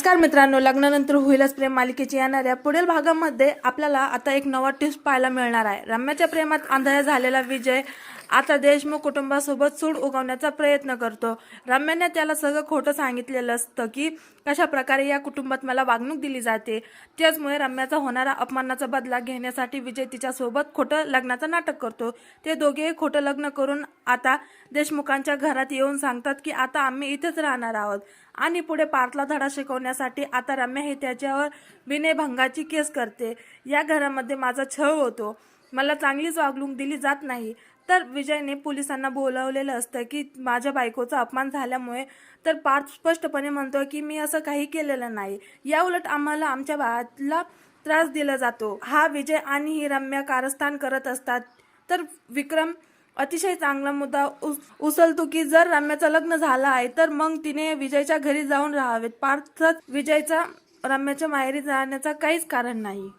नमस्कार मित्रांनो, लग्नानंतर होईलच प्रेम मालिकेची येणाऱ्या पुढील भागामध्ये आपल्याला आता एक नवा टिप्स पाहायला मिळणार आहे। रम्याच्या प्रेमात आंधळा झालेला विजय आता देशमुख कुटुंबासोबत सूड उगवण्याचा प्रयत्न करतो। रम्याने त्याला सगळं खोटं सांगितलेलं असतं की कशा प्रकारे या कुटुंबात मला वागणूक दिली जाते। त्याचमुळे रम्याचा होणारा अपमानाचा बदला घेण्यासाठी विजय तिच्यासोबत खोटं लग्नाचं नाटक करतो। ते दोघेही खोटं लग्न करून आता देशमुखांच्या घरात येऊन सांगतात की आता आम्ही इथेच राहणार आहोत आणि पुढे पार्थला धडा शिकवण्यासाठी आता रम्या हे त्याच्यावर विनयभंगाची केस करते। या घरामध्ये माझा छळ होतो, मला चांगलीच वागणूक दिली जात नाही। तर विजयने पोलिसांना बोलावलेलं असतं की माझ्या बायकोचा अपमान झाल्यामुळे तर पार्थ स्पष्टपणे म्हणतो की मी असं काही केलेलं नाही, याउलट आम्हाला आमच्या बाळाला त्रास दिला जातो। हा विजय आणि ही रम्या कारस्थान करत असतात। तर विक्रम अतिशय चांगला मुद्दा उचलतो की जर रम्याचं लग्न झालं आहे तर मग तिने विजयच्या घरी जाऊन राहावे। पार्थ विजयचा रम्याच्या माहेरी जाण्याचा काहीच कारण नाही।